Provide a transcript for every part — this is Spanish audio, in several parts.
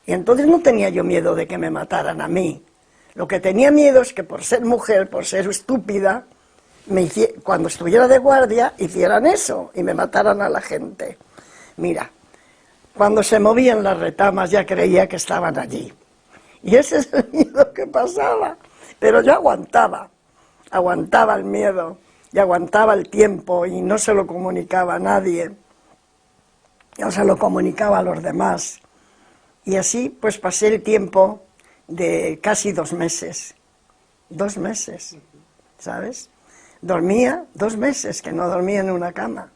Y entonces no tenía yo miedo de que me mataran a mí. Lo que tenía miedo es que por ser mujer, por ser estúpida, cuando estuviera de guardia, hicieran eso y me mataran a la gente. Mira, cuando se movían las retamas ya creía que estaban allí. Y ese es el miedo que pasaba. Pero yo aguantaba el miedo y aguantaba el tiempo y no se lo comunicaba a nadie. No se lo comunicaba a los demás. Y así pues pasé el tiempo de casi 2 meses. 2 meses, ¿sabes? Dormía 2 meses, que no dormía en una cama.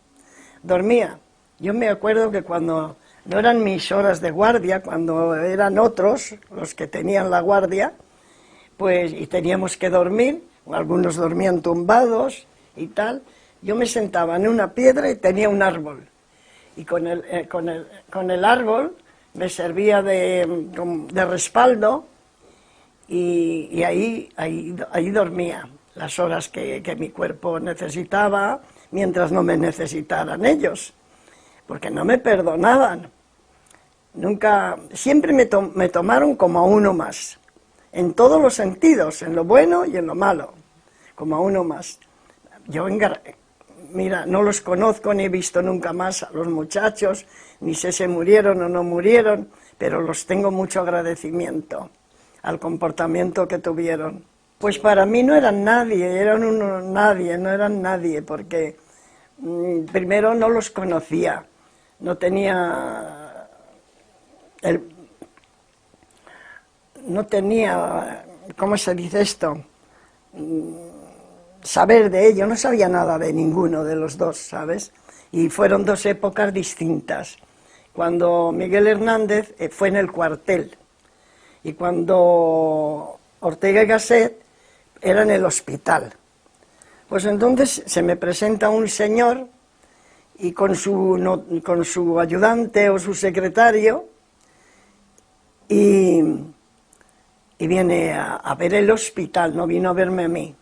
Dormía. Yo me acuerdo que cuando no eran mis horas de guardia, cuando eran otros los que tenían la guardia, pues y teníamos que dormir, algunos dormían tumbados y tal, yo me sentaba en una piedra y tenía un árbol. Y con el árbol me servía de respaldo y ahí dormía las horas que mi cuerpo necesitaba, mientras no me necesitaran ellos, porque no me perdonaban. Nunca, siempre me tomaron como a uno más, en todos los sentidos, en lo bueno y en lo malo, como a uno más. Yo, mira, no los conozco ni he visto nunca más a los muchachos, ni sé si murieron o no murieron, pero los tengo mucho agradecimiento al comportamiento que tuvieron. Pues para mí no eran nadie, no eran nadie, porque primero no los conocía, no tenía ¿cómo se dice esto? Saber de ello, no sabía nada de ninguno de los dos, ¿sabes? Y fueron 2 épocas distintas. Cuando Miguel Hernández fue en el cuartel y cuando Ortega y Gasset era en el hospital. Pues entonces se me presenta un señor y con su ayudante o su secretario y viene a ver el hospital, no vino a verme a mí.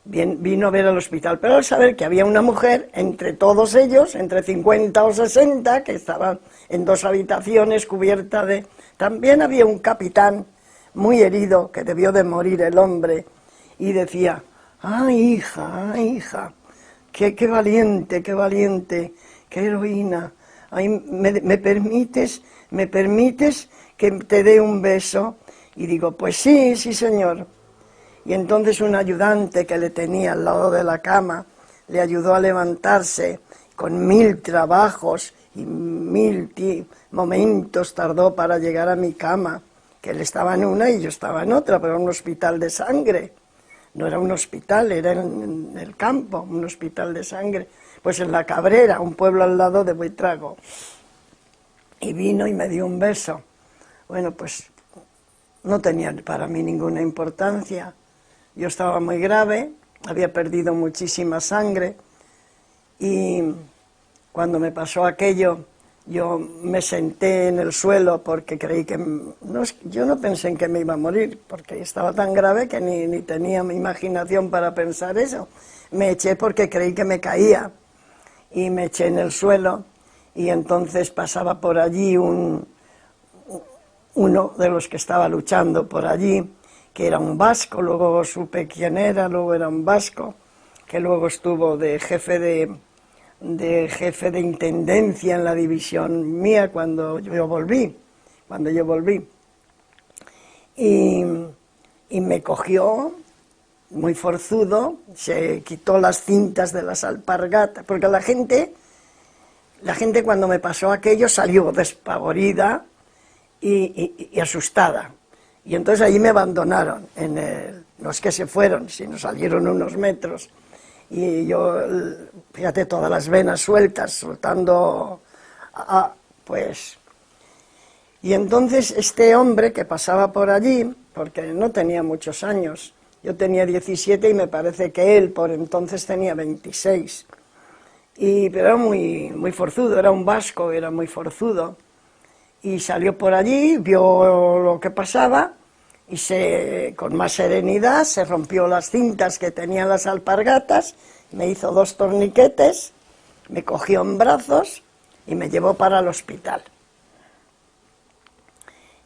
Vino a ver al hospital, pero al saber que había una mujer entre todos ellos, entre 50 o 60, que estaban en 2 habitaciones cubierta de... También había un capitán muy herido, que debió de morir el hombre, y decía, ¡ay, hija, qué valiente, qué heroína! Ay, ¿me permites que te dé un beso? Y digo, pues sí, señor. Y entonces un ayudante que le tenía al lado de la cama le ayudó a levantarse con 1000 trabajos y 1000 momentos tardó para llegar a mi cama, que él estaba en una y yo estaba en otra, pero era un hospital de sangre. No era un hospital, era en el campo, un hospital de sangre. Pues en La Cabrera, un pueblo al lado de Buitrago. Y vino y me dio un beso. Bueno, pues no tenía para mí ninguna importancia. Yo estaba muy grave, había perdido muchísima sangre y cuando me pasó aquello yo me senté en el suelo porque creí que... yo no pensé en que me iba a morir porque estaba tan grave que ni tenía mi imaginación para pensar eso. Me eché porque creí que me caía y me eché en el suelo y entonces pasaba por allí uno de los que estaba luchando por allí, que era un vasco, luego supe quién era, luego era un vasco, que luego estuvo de jefe de intendencia en la división mía cuando yo volví. Y me cogió, muy forzudo, se quitó las cintas de las alpargatas, porque la gente cuando me pasó aquello salió despavorida y asustada. Y entonces allí me abandonaron, no es que se fueron, sino salieron unos metros. Y yo, fíjate, todas las venas sueltas, soltando, pues... Y entonces este hombre que pasaba por allí, porque no tenía muchos años, yo tenía 17 y me parece que él por entonces tenía 26. Pero era muy forzudo, era un vasco, era muy forzudo. Y salió por allí, vio lo que pasaba y con más serenidad se rompió las cintas que tenían las alpargatas, me hizo 2 torniquetes, me cogió en brazos y me llevó para el hospital.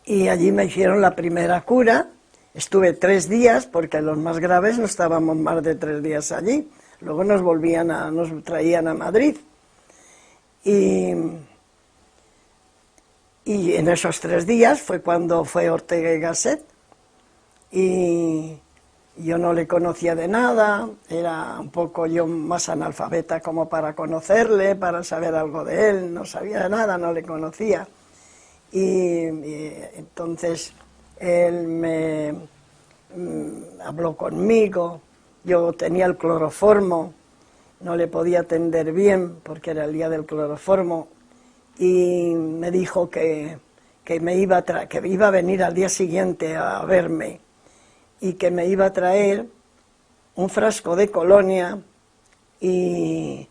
y allí me hicieron la primera cura. Estuve 3 días, porque los más graves no estábamos más de 3 días allí. Luego nos traían a Madrid. Y en esos 3 días fue cuando fue Ortega y Gasset. Y yo no le conocía de nada, era un poco yo más analfabeta como para conocerle, para saber algo de él, no sabía de nada, no le conocía. Y entonces él me habló conmigo, yo tenía el cloroformo, no le podía atender bien porque era el día del cloroformo, y me dijo que iba a venir al día siguiente a verme y que me iba a traer un frasco de colonia y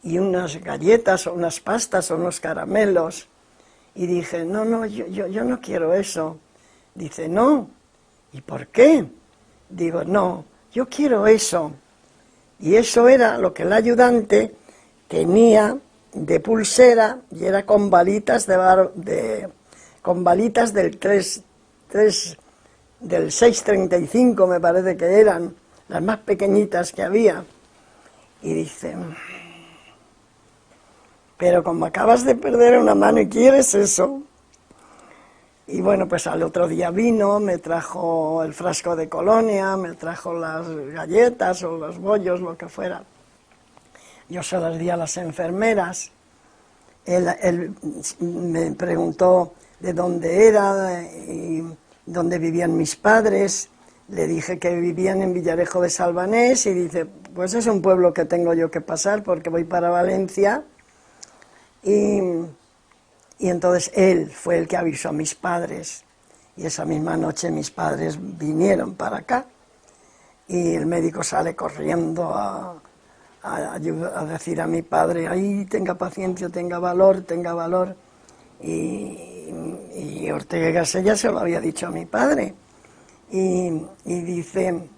unas galletas o unas pastas o unos caramelos. Y dije, no, yo no quiero eso. Dice, no. ¿Y por qué? Digo, no, yo quiero eso. Y eso era lo que el ayudante tenía de pulsera, y era con balitas con balitas del 6,35 me parece que eran, las más pequeñitas que había. Y dice, pero como acabas de perder una mano y quieres eso. Y bueno, pues al otro día vino, me trajo el frasco de colonia, me trajo las galletas o los bollos, lo que fuera. Yo se las di a las enfermeras. Él me preguntó de dónde era y dónde vivían mis padres. Le dije que vivían en Villarejo de Salvanés y dice, pues es un pueblo que tengo yo que pasar porque voy para Valencia. Y entonces él fue el que avisó a mis padres, y esa misma noche mis padres vinieron para acá, y el médico sale corriendo a decir a mi padre, ay, tenga paciencia, tenga valor, y Ortega y Gasset ya se lo había dicho a mi padre, y dice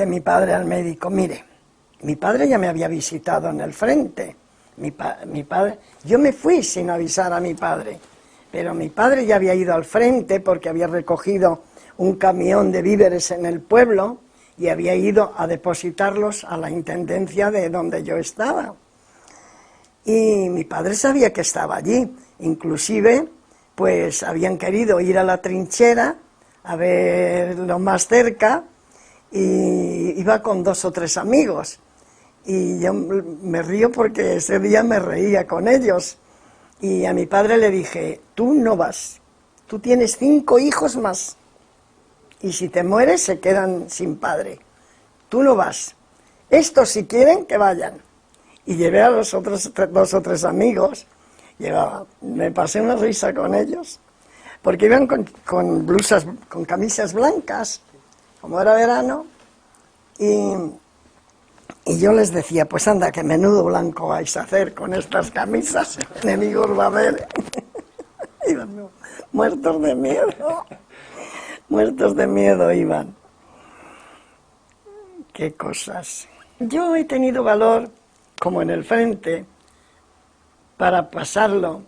mi padre al médico, mire, mi padre ya me había visitado en el frente. Mi padre, yo me fui sin avisar a mi padre, pero mi padre ya había ido al frente porque había recogido un camión de víveres en el pueblo y había ido a depositarlos a la intendencia de donde yo estaba. Y mi padre sabía que estaba allí, inclusive pues habían querido ir a la trinchera a verlo más cerca y iba con 2 o 3 amigos. Y yo me río porque ese día me reía con ellos. Y a mi padre le dije, tú no vas, tú tienes 5 hijos más. Y si te mueres se quedan sin padre. Tú no vas. Estos si quieren que vayan. Y llevé a los otros 2 o 3 amigos. Me pasé una risa con ellos. Porque iban con blusas, con camisas blancas, como era verano. Y yo les decía, pues anda, que menudo blanco vais a hacer con estas camisas, enemigos va a haber. Iban muertos de miedo iban. Qué cosas. Yo he tenido valor, como en el frente, para pasarlo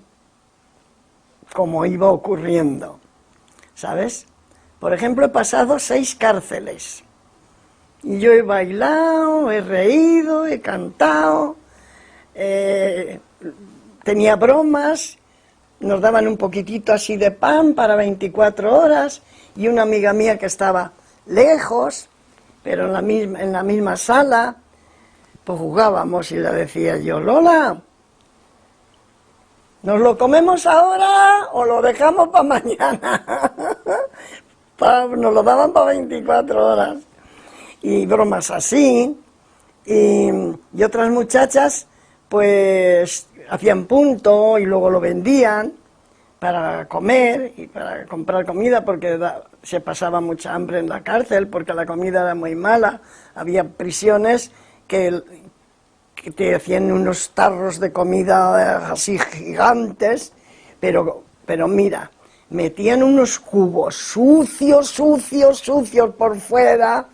como iba ocurriendo, ¿sabes? Por ejemplo, he pasado 6 cárceles. Y yo he bailado, he reído, he cantado, tenía bromas, nos daban un poquitito así de pan para 24 horas, y una amiga mía que estaba lejos, pero en la misma sala, pues jugábamos y le decía yo, Lola, ¿nos lo comemos ahora o lo dejamos para mañana? Nos lo daban para 24 horas. Y bromas así, y otras muchachas pues hacían punto y luego lo vendían para comer y para comprar comida porque se pasaba mucha hambre en la cárcel porque la comida era muy mala. Había prisiones que te hacían unos tarros de comida así gigantes, pero mira, metían unos cubos sucios por fuera,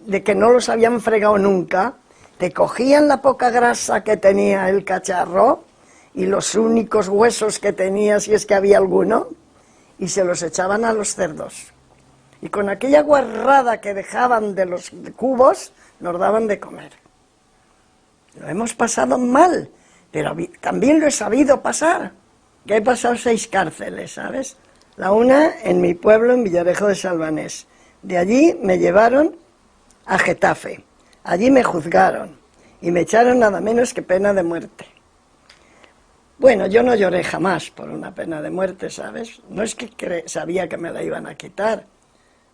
de que no los habían fregado nunca, te cogían la poca grasa que tenía el cacharro y los únicos huesos que tenía, si es que había alguno, y se los echaban a los cerdos. Y con aquella guarrada que dejaban de los cubos, nos daban de comer. Lo hemos pasado mal, pero también lo he sabido pasar. Que he pasado 6 cárceles, ¿sabes? La una en mi pueblo, en Villarejo de Salvanés. De allí me llevaron a Getafe. Allí me juzgaron y me echaron nada menos que pena de muerte. Bueno, yo no lloré jamás por una pena de muerte, ¿sabes? No es que sabía que me la iban a quitar,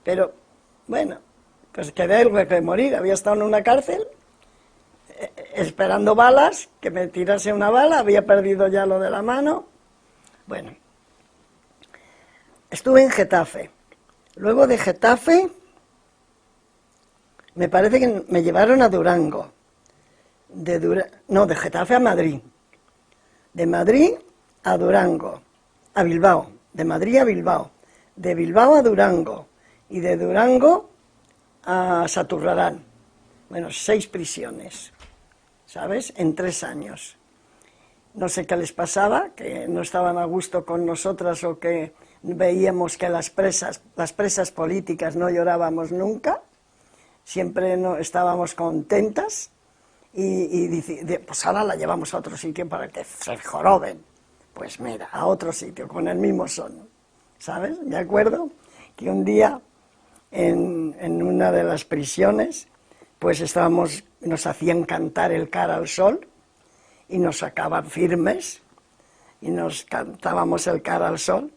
pero bueno, pues quedé el hueco de morir. Había estado en una cárcel esperando balas, que me tirase una bala, había perdido ya lo de la mano. Bueno, estuve en Getafe. Luego de Getafe, me parece que me llevaron a Durango. De Getafe a Madrid. De Madrid a Durango, a Bilbao. De Madrid a Bilbao. De Bilbao a Durango. Y de Durango a Saturrarán. Bueno, 6 prisiones, ¿sabes? En 3 años. No sé qué les pasaba, que no estaban a gusto con nosotras o que veíamos que las presas políticas no llorábamos nunca. Siempre no estábamos contentas y pues ahora la llevamos a otro sitio para que se joroben. Pues mira, a otro sitio, con el mismo son, ¿sabes? Me acuerdo que un día en una de las prisiones, pues nos hacían cantar el Cara al Sol y nos sacaban firmes y nos cantábamos el Cara al Sol.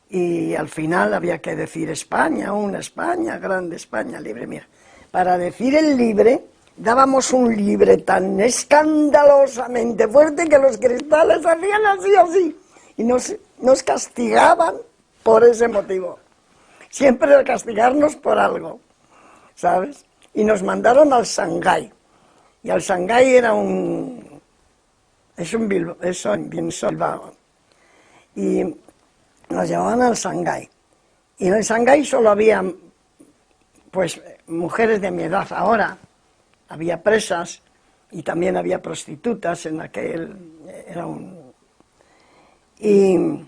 Y al final había que decir España, una España, grande España, libre. Mira, para decir el libre, dábamos un libre tan escandalosamente fuerte que los cristales hacían así, y nos castigaban por ese motivo. Siempre castigarnos por algo, ¿sabes? Y nos mandaron al Shanghái. Y al Shanghái era es en Bilbao. Y nos llevaban al Shanghái. Y en el Shanghái solo había, pues, mujeres de mi edad. Ahora había presas y también había prostitutas. En aquel era y